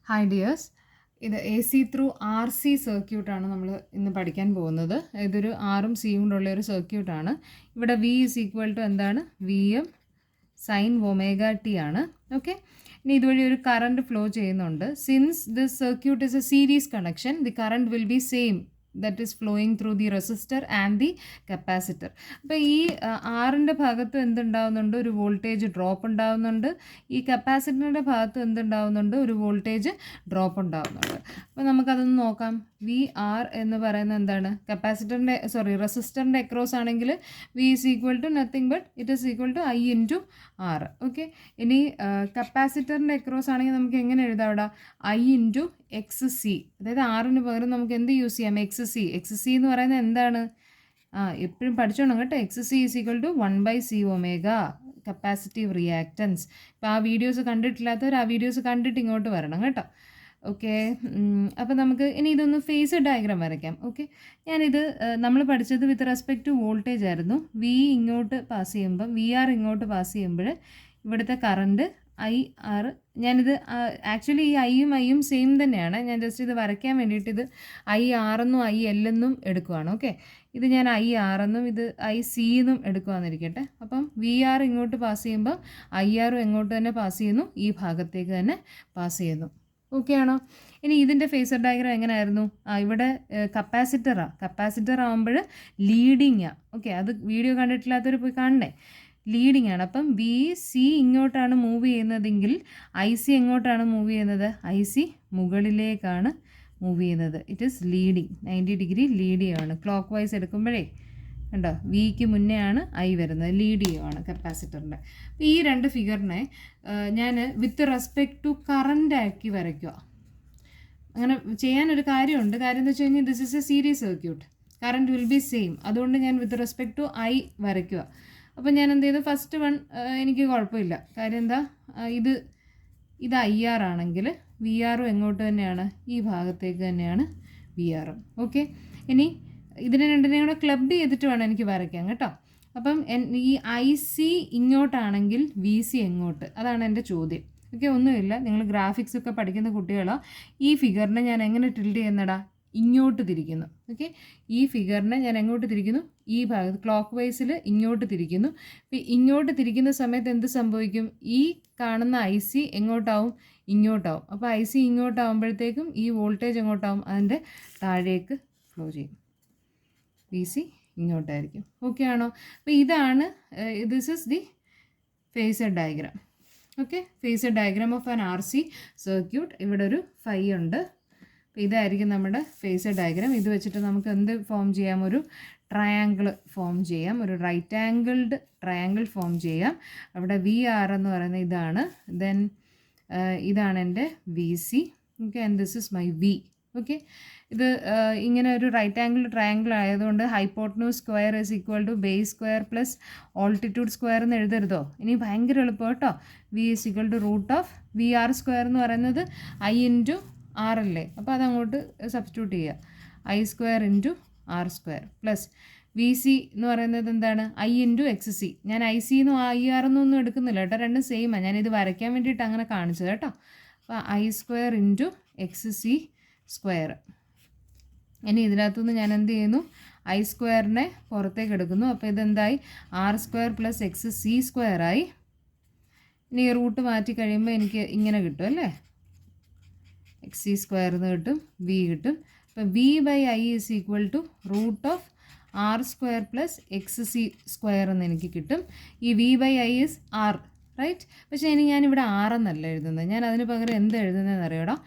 Hi dears, ഇത് A C through R C സർക്യൂട്ടാണ് നമ്മൾ ഇന്ന് പഠിക്കാൻ പോകുന്നത്. ഇതൊരു ആറും സിയും കൊണ്ടുള്ള ഒരു സർക്യൂട്ടാണ്. ഇവിടെ വി ഈസ് ഈക്വൽ ടു എന്താണ്? V M sine omega T ആണ്. ഓക്കെ, ഇനി ഇതുവഴി ഒരു കറണ്ട് ഫ്ലോ ചെയ്യുന്നുണ്ട്. Since this circuit is a series connection, the current will be same that is flowing through the resistor and the capacitor. അപ്പോൾ ഈ ആറിൻ്റെ ഭാഗത്ത് എന്തുണ്ടാവുന്നുണ്ട്? ഒരു വോൾട്ടേജ് ഡ്രോപ്പ് ഉണ്ടാവുന്നുണ്ട്. ഈ കപ്പാസിറ്ററിൻ്റെ ഭാഗത്ത് എന്തുണ്ടാവുന്നുണ്ട്? ഒരു വോൾട്ടേജ് ഡ്രോപ്പ് ഉണ്ടാവുന്നുണ്ട്. അപ്പോൾ നമുക്കതൊന്ന് നോക്കാം. വി ആർ എന്ന് പറയുന്നത് എന്താണ്? റെസിസ്റ്ററിൻ്റെ അക്രോസ് ആണെങ്കിൽ V is equal to nothing but it is equal to I into R. Okay, ഇനി കപ്പാസിറ്ററിൻ്റെ അക്രോസ് ആണെങ്കിൽ നമുക്ക് എങ്ങനെ എഴുതാം? അവിടെ ഐ ഇൻറ്റു എക്സ് സി, അതായത് ആറിന് പകരം നമുക്ക് എന്ത് യൂസ് ചെയ്യാം? X C. എക്സ് സി എന്ന് പറയുന്നത് എന്താണ്? എപ്പോഴും പഠിച്ചോണം കേട്ടോ. X C is equal to 1/c omega capacitive reactance. ഇപ്പോൾ ആ വീഡിയോസ് കണ്ടിട്ടില്ലാത്തവർ ആ വീഡിയോസ് കണ്ടിട്ട് ഇങ്ങോട്ട് വരണം കേട്ടോ. ഓക്കെ, അപ്പോൾ നമുക്ക് ഇനി ഇതൊന്ന് ഫേസ് ഡയഗ്രാം വരയ്ക്കാം. ഓക്കെ, ഞാനിത് നമ്മൾ പഠിച്ചത് വിത്ത് റെസ്പെക്ട് ടു വോൾട്ടേജ് ആയിരുന്നു. വി ഇങ്ങോട്ട് പാസ് ചെയ്യുമ്പം വി ആർ ഇങ്ങോട്ട് പാസ് ചെയ്യുമ്പോൾ ഇവിടുത്തെ കറണ്ട് ഐ ആർ. ഞാനിത് ആക്ച്വലി ഈ ഐയും സെയിം തന്നെയാണ്. ഞാൻ ജസ്റ്റ് ഇത് വരയ്ക്കാൻ വേണ്ടിയിട്ട് ഇത് ഐ ആറെന്നും ഐ എല്ലെന്നും എടുക്കുവാണ്. ഓക്കെ, ഇത് ഞാൻ ഐ ആറെന്നും ഇത് ഐ സി എന്നും എടുക്കുവാന്നിരിക്കട്ടെ. അപ്പം വി ആർ ഇങ്ങോട്ട് പാസ് ചെയ്യുമ്പോൾ ഐ ആറും എങ്ങോട്ട് തന്നെ പാസ് ചെയ്യുന്നു? ഈ ഭാഗത്തേക്ക് തന്നെ പാസ് ചെയ്യുന്നു. ഓക്കെ ആണോ? ഇനി ഇതിൻ്റെ ഫേസർ ഡയഗ്രാം എങ്ങനെയായിരുന്നു? ഇവിടെ കപ്പാസിറ്റർ ആകുമ്പോൾ ലീഡിങ്ങാണ്. ഓക്കെ, അത് വീഡിയോ കണ്ടിട്ടില്ലാത്തവർ പോയി കാണണ്ടേ? ലീഡിങ് ആണ്. അപ്പം വി സി ഇങ്ങോട്ടാണ് മൂവ് ചെയ്യുന്നതെങ്കിൽ ഐ സി എങ്ങോട്ടാണ് മൂവ് ചെയ്യുന്നത്? ഐ സി മുകളിലേക്കാണ് മൂവ് ചെയ്യുന്നത്. It is leading, 90 degree lead ചെയ്യുകയാണ്. ക്ലോക്ക് വൈസ് എടുക്കുമ്പോഴേ കണ്ടോ, വിക്ക് മുന്നേ ആണ് ഐ വരുന്നത്, ലീഡ് ചെയ്യുവാണ് കപ്പാസിറ്ററിൻ്റെ. അപ്പോൾ ഈ രണ്ട് ഫിഗറിനെ ഞാൻ വിത്ത് റെസ്പെക്ട് ടു കറണ്ട് ആക്കി വരയ്ക്കുക. അങ്ങനെ ചെയ്യാനൊരു കാര്യമുണ്ട്. കാര്യം എന്ന് വെച്ച് കഴിഞ്ഞാൽ this is a series circuit, current will be same. അതുകൊണ്ട് ഞാൻ വിത്ത് റെസ്പെക്ട് ടു ഐ വരയ്ക്കുക. അപ്പോൾ ഞാൻ എന്ത് ചെയ്തു? ഫസ്റ്റ് വൺ എനിക്ക് കുഴപ്പമില്ല. കാര്യം എന്താ? ഇത് ഐ ആർ ആണെങ്കിൽ വി ആറും എങ്ങോട്ട് തന്നെയാണ്? ഈ ഭാഗത്തേക്ക് തന്നെയാണ് വി ആറും. ഓക്കെ, ഇനി ഇതിനെ രണ്ടിനെയും കൂടെ ക്ലബ് ചെയ്തിട്ട് വേണം എനിക്ക് വരയ്ക്കാൻ കേട്ടോ. അപ്പം ഈ ഐ സി ഇങ്ങോട്ടാണെങ്കിൽ വി സി എങ്ങോട്ട്? അതാണ് എൻ്റെ ചോദ്യം. ഓക്കെ, ഒന്നുമില്ല, നിങ്ങൾ ഗ്രാഫിക്സ് ഒക്കെ പഠിക്കുന്ന കുട്ടികളോ. ഈ ഫിഗറിനെ ഞാൻ എങ്ങനെ ടിൽഡ് ചെയ്യുന്നടാ? ഇങ്ങോട്ട് തിരിക്കുന്നു. ഓക്കെ, ഈ ഫിഗറിനെ ഞാൻ എങ്ങോട്ട് തിരിക്കുന്നു? ഈ ഭാഗത്ത് ക്ലോക്ക് വൈസിൽ ഇങ്ങോട്ട് തിരിക്കുന്നു. അപ്പോൾ ഇങ്ങോട്ട് തിരിക്കുന്ന സമയത്ത് എന്ത് സംഭവിക്കും? ഈ കാണുന്ന ഐ സി എങ്ങോട്ടാവും? ഇങ്ങോട്ടാവും. അപ്പോൾ ഐ സി ഇങ്ങോട്ടാവുമ്പോഴത്തേക്കും ഈ വോൾട്ടേജ് എങ്ങോട്ടാവും? അതിൻ്റെ താഴേക്ക് ഫ്ലോ ചെയ്യും. V C ഇങ്ങോട്ടായിരിക്കും. ഓക്കെ ആണോ? അപ്പോൾ ഇതാണ് this is the phasor diagram. Okay, phasor diagram of an R C circuit. ഇവിടെ ഒരു ഫൈ ഉണ്ട്. അപ്പോൾ ഇതായിരിക്കും നമ്മുടെ ഫേസർ ഡയഗ്രാം. ഇത് വെച്ചിട്ട് നമുക്ക് എന്ത് ഫോം ചെയ്യാം? ഒരു ട്രയാങ്കിൾ ഫോം ചെയ്യാം. ഒരു റൈറ്റ് ആംഗിൾഡ് ട്രയാങ്കിൾ ഫോം ചെയ്യാം. അവിടെ വി ആർ എന്ന് പറയുന്നത് ഇതാണ്. ദെൻ ഇതാണ് എൻ്റെ V C. Okay, and this is my V. Okay, ഇത് ഇങ്ങനെ ഒരു റൈറ്റ് ആംഗിൾ ട്രയാങ്കിൾ ആയതുകൊണ്ട് hypotenuse square is equal to base square plus altitude square എന്ന് എഴുതരുതോ? ഇനി ഭയങ്കര എളുപ്പം കേട്ടോ. V is equal to root of V R square എന്ന് പറയുന്നത് ഐ ഇൻറ്റു ആർ അല്ലേ? അപ്പോൾ അതങ്ങോട്ട് സബ്സ്റ്റിറ്റ്യൂട്ട് ചെയ്യുക. I square into R square plus V C എന്ന് പറയുന്നത് എന്താണ്? I into X C. ഞാൻ ഐ സി എന്നും ഐ ആർ എന്നൊന്നും എടുക്കുന്നില്ല കേട്ടോ, രണ്ടും സെയിമാണ്. ഞാനിത് വരയ്ക്കാൻ വേണ്ടിയിട്ട് അങ്ങനെ കാണിച്ചത് കേട്ടോ. അപ്പോൾ I square into X C square. ഇനി ഇതിനകത്തുനിന്ന് ഞാൻ എന്ത് ചെയ്യുന്നു? ഐ സ്ക്വയറിനെ പുറത്തേക്ക് എടുക്കുന്നു. അപ്പോൾ ഇതെന്തായി? R square plus X C സ്ക്വയറായി. ഇനി റൂട്ട് മാറ്റി കഴിയുമ്പോൾ എനിക്ക് ഇങ്ങനെ കിട്ടും അല്ലേ? എക്സ് സി സ്ക്വയർ എന്ന് കിട്ടും, വി കിട്ടും. അപ്പോൾ V by I is equal to root of R square plus X C square എന്ന് എനിക്ക് കിട്ടും. ഈ V by I is R, right? പക്ഷേ ഇനി ഞാനിവിടെ ആർ എന്നല്ല എഴുതുന്നത്. ഞാൻ അതിന് പകരം എന്ത് എഴുതുന്നതെന്ന് അറിയണം?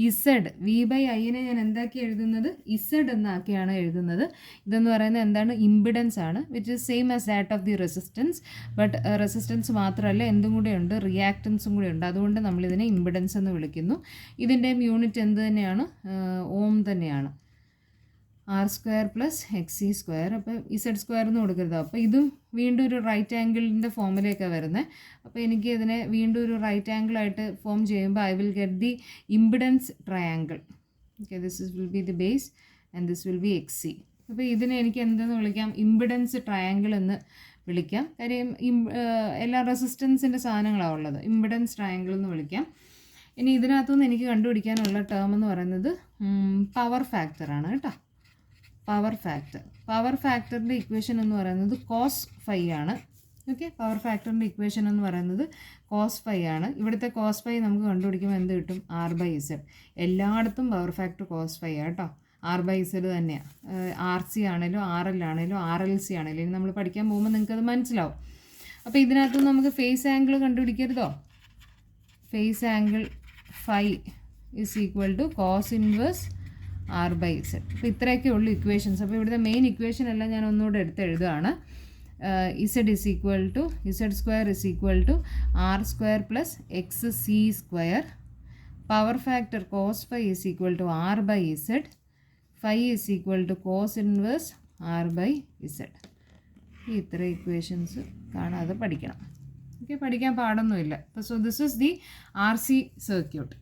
ഇസഡ്. വി ബൈ ഐനെ ഞാൻ എന്താക്കി എഴുതുന്നത്? ഇസഡ് എന്നാക്കിയാണ് എഴുതുന്നത്. ഇതെന്ന് പറയുന്നത് എന്താണ്? ഇമ്പിഡൻസ് ആണ്, which is same as that of the resistance. But resistance മാത്രമല്ല, എന്തും കൂടെ ഉണ്ട്? റിയാക്റ്റൻസും കൂടെ ഉണ്ട്. അതുകൊണ്ട് നമ്മളിതിനെ ഇമ്പിഡൻസ് എന്ന് വിളിക്കുന്നു. ഇതിൻ്റെയും യൂണിറ്റ് എന്ത് തന്നെയാണ്? ഓം തന്നെയാണ്. R square plus X C square. അപ്പോൾ ഇസഡ് സ്ക്വയർ എന്ന് കൊടുക്കരുത്. അപ്പോൾ ഇതും വീണ്ടും ഒരു റൈറ്റ് ആംഗിളിൻ്റെ ഫോമിലേക്കാണ് വരുന്നത്. അപ്പോൾ എനിക്ക് ഇതിനെ വീണ്ടും ഒരു റൈറ്റ് ആംഗിളായിട്ട് ഫോം ചെയ്യുമ്പോൾ I will get the impedance triangle. Okay, this will be the base and this will be X C. അപ്പോൾ ഇതിനെ എനിക്ക് എന്തെന്ന് വിളിക്കാം? ഇമ്പിഡൻസ് ട്രയാങ്കിൾ എന്ന് വിളിക്കാം. കാര്യം എല്ലാ റെസിസ്റ്റൻസിൻ്റെ സാധനങ്ങളാണ് ഉള്ളത്. ഇമ്പിഡൻസ് ട്രയാങ്കിൾ എന്ന് വിളിക്കാം. ഇനി ഇതിനകത്തുനിന്ന് എനിക്ക് കണ്ടുപിടിക്കാനുള്ള ടേം എന്ന് പറയുന്നത് പവർ ഫാക്ടറാണ് കേട്ടോ. പവർ ഫാക്ടറിൻ്റെ ഇക്വേഷൻ എന്ന് പറയുന്നത് കോസ് ഫൈ ആണ്. ഓക്കെ, പവർ ഫാക്ടറിൻ്റെ ഇക്വേഷൻ എന്ന് പറയുന്നത് കോസ് ഫൈ ആണ്. ഇവിടുത്തെ കോസ് ഫൈ നമുക്ക് കണ്ടുപിടിക്കുമ്പോൾ എന്ത് കിട്ടും? R/Z. എല്ലായിടത്തും പവർ ഫാക്ടർ കോസ് ഫൈ ആട്ടോ. R/Z തന്നെയാണ്. RC ആണെങ്കിലും RL ആണെങ്കിലും RLC ആണെങ്കിലും ഇനി നമ്മൾ പഠിക്കാൻ പോകുമ്പോൾ നിങ്ങൾക്കത് മനസ്സിലാവും. അപ്പോൾ ഇതിനകത്ത് നമുക്ക് ഫേസ് ആംഗിൾ കണ്ടുപിടിക്കരുതോ? Phase angle phi is equal to cos inverse R/Z. അപ്പോൾ ഇത്രയൊക്കെ ഉള്ളൂ ഇക്വേഷൻസ്. അപ്പോൾ ഇവിടുത്തെ മെയിൻ ഇക്വേഷൻ എല്ലാം ഞാൻ ഒന്നുകൂടെ എടുത്ത് എഴുതുകയാണ്. Z is equal to Z square is equal to R square plus XC square. Power factor cos phi is equal to R/Z. Phi is equal to cos inverse R/Z. ഇത്ര equations കാണാതെ പഠിക്കണം. Okay, പഠിക്കാൻ പാടൊന്നുമില്ല. അപ്പോൾ so this is the RC circuit.